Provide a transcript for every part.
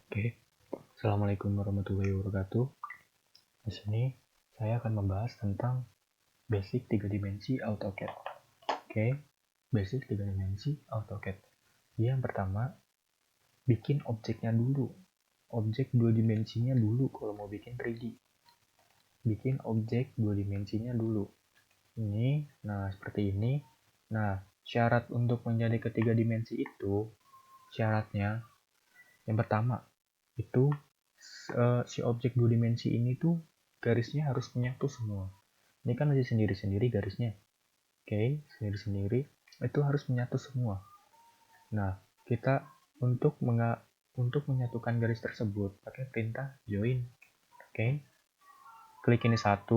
Oke, Assalamualaikum warahmatullahi wabarakatuh. Di sini saya akan membahas tentang basic 3 dimensi AutoCAD. Oke, basic 3 dimensi AutoCAD. Yang pertama, bikin objeknya dulu. Objek 2 dimensinya dulu kalau mau bikin 3D. Bikin objek 2 dimensinya dulu. Ini, nah seperti ini. Nah, syarat untuk menjadi ketiga dimensi itu, syaratnya yang pertama, itu si objek 2 dimensi ini tuh garisnya harus menyatu semua. Ini kan masih sendiri-sendiri garisnya. Oke, sendiri-sendiri itu harus menyatu semua. Nah, kita untuk menyatukan garis tersebut pakai perintah join. Oke. Klik ini 1,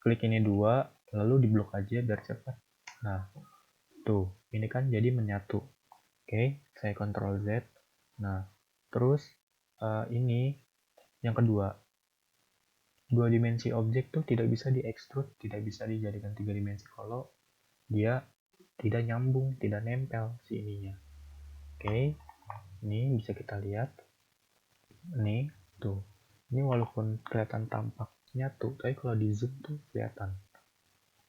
klik ini 2, lalu diblok aja biar cepat. Nah, tuh, ini kan jadi menyatu. Oke, saya Ctrl Z. Nah, terus ini yang kedua, 2 dimensi objek tuh tidak bisa diekstrud, tidak bisa dijadikan 3 dimensi kalau dia tidak nyambung, tidak nempel si ininya. Oke, ini bisa kita lihat. Nih, tuh. Ini walaupun kelihatan tampak nyatu, tapi kalau di zoom tuh kelihatan.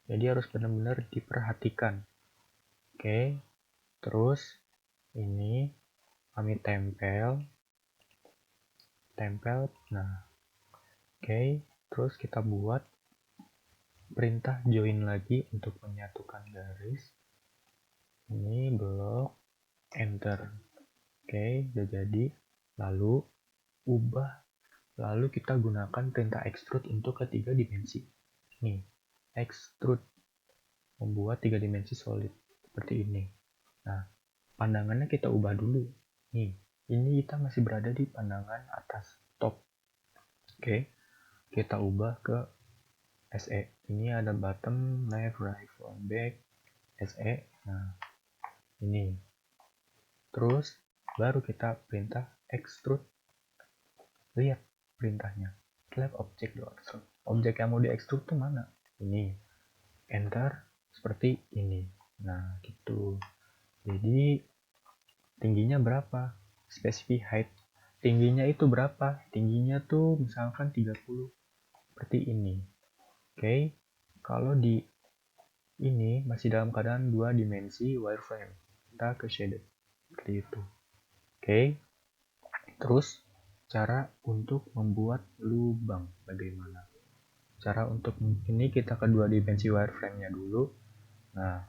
Jadi harus benar-benar diperhatikan. Oke, terus ini kami tempel. Nah, oke, terus kita buat perintah join lagi untuk menyatukan garis. Ini blok, enter. Oke, udah jadi. Lalu ubah, lalu kita gunakan perintah extrude untuk ketiga dimensi. Nih, extrude membuat 3 dimensi solid seperti ini. Nah, pandangannya kita ubah dulu. Nih, ini kita masih berada di pandangan atas top. Oke, kita ubah ke SE. Ini ada bottom, left, right, front, back, SE. Nah, ini. Terus baru kita perintah extrude. Lihat perintahnya. Select object doang. Objek yang mau diekstrud itu mana? Ini. Enter seperti ini. Nah, gitu. Jadi tingginya berapa? Specify height. Tingginya itu berapa? Tingginya tuh misalkan 30. Seperti ini. Oke. Kalau di ini masih dalam keadaan 2 dimensi wireframe. Kita ke shaded. Seperti itu. Oke. Terus cara untuk membuat lubang bagaimana? Cara untuk ini kita ke 2 dimensi wireframe-nya dulu. Nah,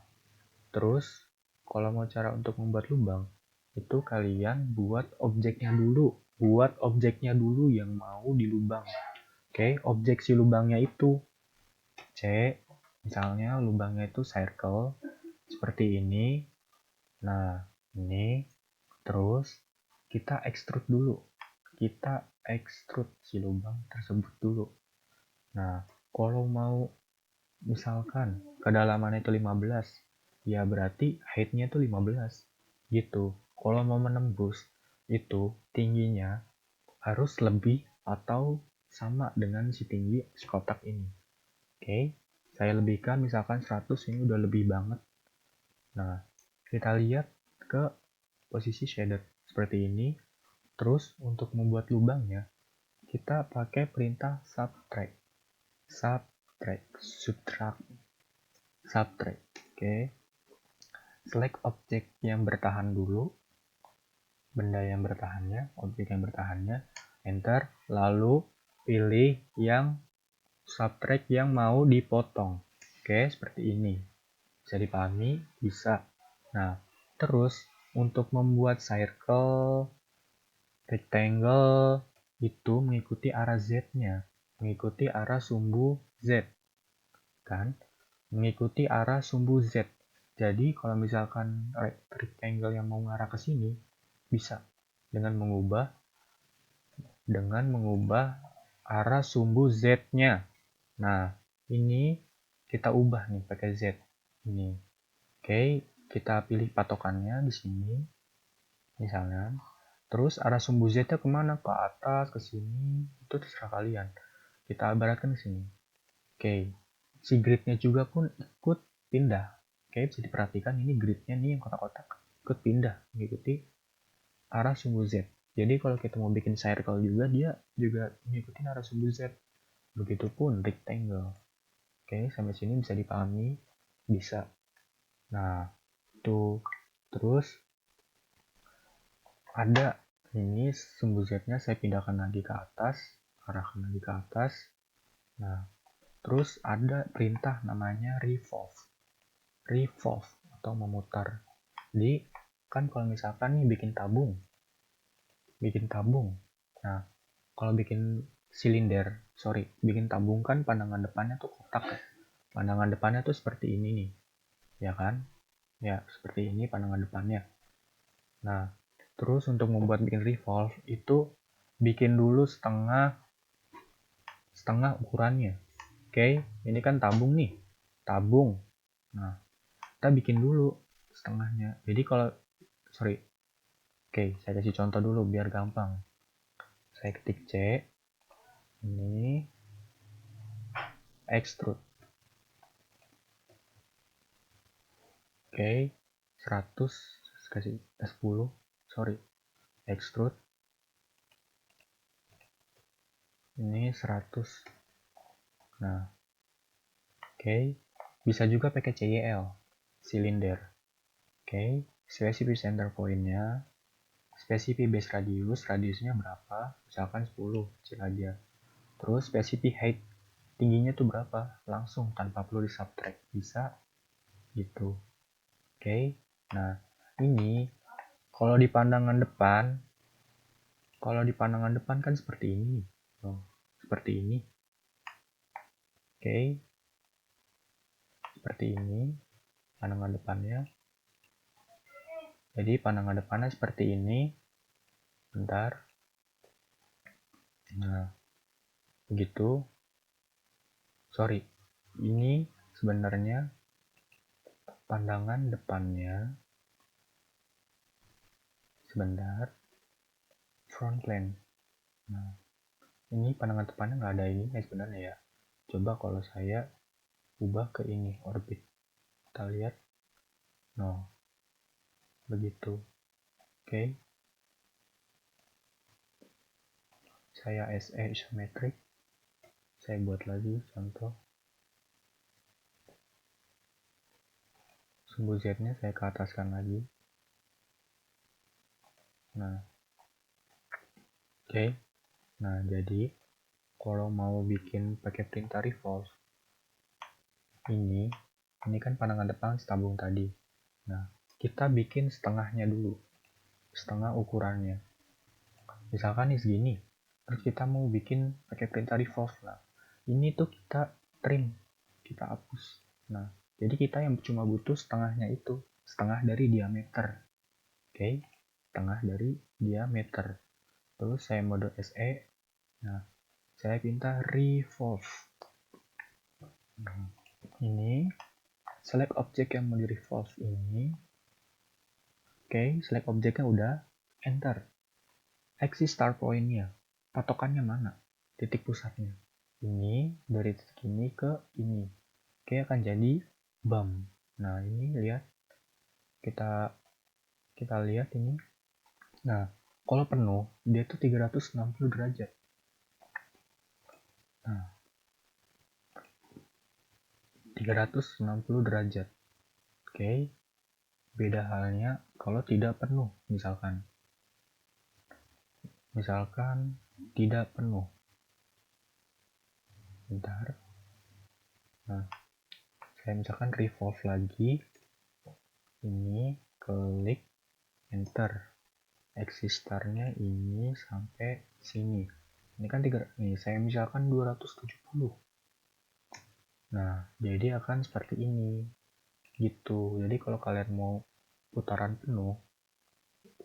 terus kalau mau cara untuk membuat lubang, itu kalian buat objeknya dulu. Buat objeknya dulu yang mau dilubang. Oke, objek si lubangnya itu C, misalnya lubangnya itu circle seperti ini. Nah, ini terus kita extrude dulu. Kita extrude si lubang tersebut dulu. Nah, kalau mau misalkan kedalamannya itu 15, ya berarti height-nya itu 15 gitu. Kalau mau menembus itu tingginya harus lebih atau sama dengan si tinggi si kotak ini. Oke, saya lebihkan misalkan 100, ini udah lebih banget. Nah, kita lihat ke posisi shaded seperti ini. Terus untuk membuat lubangnya kita pakai perintah subtract. Oke. Select objek yang bertahan dulu, benda yang bertahannya, objek yang bertahannya, enter, lalu pilih yang subtract yang mau dipotong. Oke, seperti ini. Bisa dipahami? Bisa. Nah, terus untuk membuat circle, rectangle, itu mengikuti arah Z-nya, mengikuti arah sumbu Z. Kan? Mengikuti arah sumbu Z. Jadi kalau misalkan rectangle yang mau ngarah ke sini, bisa dengan mengubah arah sumbu Z-nya. Nah, ini kita ubah nih pakai Z. Ini. Oke, kita pilih patokannya di sini. Misalnya, terus arah sumbu Z-nya kemana? Ke atas, ke sini, itu terserah kalian. Kita ibaratkan ke sini. Oke, si grid-nya juga pun ikut pindah. Oke, bisa diperhatikan ini grid-nya nih yang kotak-kotak ikut pindah mengikuti arah sumbu Z. Jadi kalau kita mau bikin circle juga, dia juga ngikutin arah sumbu Z. Begitupun rectangle. Oke, sampai sini bisa dipahami? Bisa. Nah, tuh. Terus ada ini sumbu Z-nya saya pindahkan lagi ke atas, arahkan lagi ke atas. Nah, terus ada perintah namanya revolve. Revolve atau memutar. Jadi kan kalau misalkan nih bikin tabung. Nah, kalau bikin bikin tabung kan pandangan depannya tuh kotak ya. Pandangan depannya tuh seperti ini nih, ya kan? Ya, seperti ini pandangan depannya. Nah, terus untuk membuat bikin revolve itu bikin dulu setengah ukurannya. Oke, ini kan tabung nih. Tabung. Nah, kita bikin dulu setengahnya. Jadi kalau Oke, saya kasih contoh dulu biar gampang. Saya ketik C. Ini extrude. Oke, 100 kasih 10. Extrude. Ini 100. Nah, oke. Bisa juga pakai CYL, silinder. Oke, specific center point-nya, specific base radius, radiusnya berapa? Misalkan 10, kecil aja. Terus specific height, tingginya tuh berapa? Langsung tanpa perlu disubtract, bisa gitu. Oke. Nah, ini kalau di pandangan depan kan seperti ini. Seperti ini. Oke. Seperti ini pandangan depannya. Jadi pandangan depannya seperti ini. Bentar. Nah, begitu. Ini sebenarnya pandangan depannya. Sebentar. Front plane. Nah, ini pandangan depannya nggak ada ini sebenarnya ya. Coba kalau saya ubah ke ini, orbit. Kita lihat. No. Begitu. Oke. Saya SE isometric. Saya buat lagi contoh. Sumbu Z-nya saya ke ataskan lagi. Nah. Oke. Nah, jadi kalau mau bikin pakai perintah revolve, ini kan pandangan depan tabung tadi. Nah, kita bikin setengahnya dulu. Setengah ukurannya. Misalkan nih segini. Terus kita mau bikin pakai perintah revolve. Nah, ini tuh kita trim. Kita hapus. Nah, jadi kita yang cuma butuh setengahnya itu. Setengah dari diameter. Oke. Setengah dari diameter. Terus saya mode SE. Nah, saya pinta revolve. Nah, ini select objek yang mau di revolve ini. Oke, select objeknya udah, enter. Axis start point-nya, patokannya mana? Titik pusatnya. Ini dari titik ini ke ini. Oke, akan jadi bump. Nah, ini lihat. Kita lihat ini. Nah, kalau penuh, dia tuh 360 derajat. Nah, 360 derajat. Oke. Beda halnya kalau tidak penuh, misalkan tidak penuh. Bentar. Nah, saya misalkan revolve lagi. Ini klik enter. Axis start-nya ini sampai sini. Ini kan saya misalkan 270. Nah, jadi akan seperti ini. Gitu. Jadi kalau kalian mau putaran penuh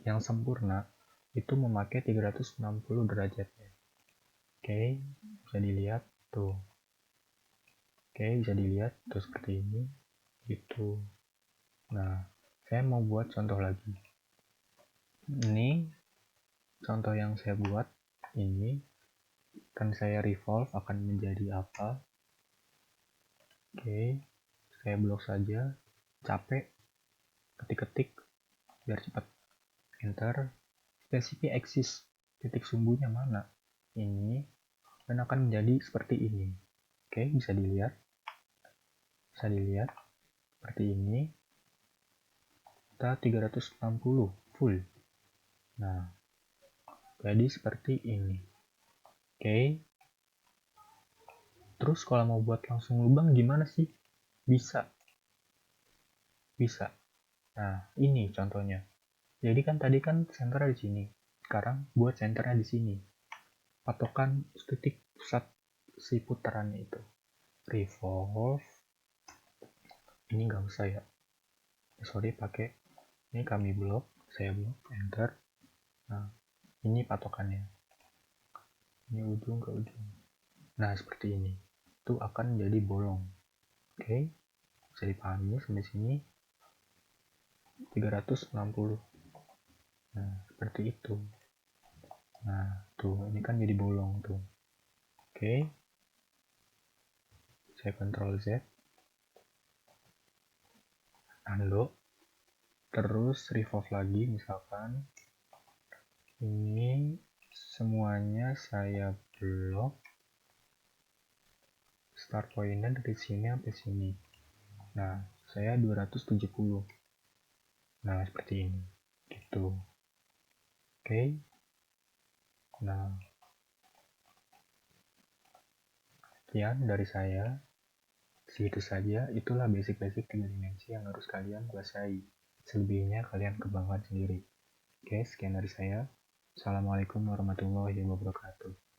yang sempurna itu memakai 360 derajatnya. Oke, bisa dilihat tuh. Oke, bisa dilihat tuh seperti ini. Gitu. Nah, saya mau buat contoh lagi. Ini contoh yang saya buat ini kan saya revolve akan menjadi apa. Oke, saya blok saja. Capek ketik-ketik biar cepat. Enter. spesifik eksis, titik sumbunya mana? Ini, dan akan menjadi seperti ini. Oke, bisa dilihat. Bisa dilihat seperti ini. Kita 360 full. Nah, jadi seperti ini. Oke. Terus kalau mau buat langsung lubang gimana sih? Bisa. Bisa. Nah, ini contohnya. Jadi kan tadi kan senternya di sini. Sekarang buat senternya di sini. Patokan titik pusat si putarannya itu. Revolve. Ini nggak usah ya. Sorry, pakai ini kami blok. Saya blok, enter. Nah, ini patokannya. Ini ujung ke ujung. Nah, seperti ini. Itu akan jadi bolong. Oke. Bisa dipahami sampai sini. 360. Nah, seperti itu. Nah, tuh, ini kan jadi bolong tuh. Oke. Saya Ctrl Z. Unlock. Terus revolve lagi misalkan. Ini semuanya saya blok. Start pointnya dari sini sampai sini. Nah, saya 270. Nah, seperti ini. Gitu. Oke. Nah, sekian dari saya. Segitu saja, itulah basic-basic 3 dimensi yang harus kalian kuasai. Selebihnya kalian kembangkan sendiri. Oke, sekian dari saya. Assalamualaikum warahmatullahi wabarakatuh.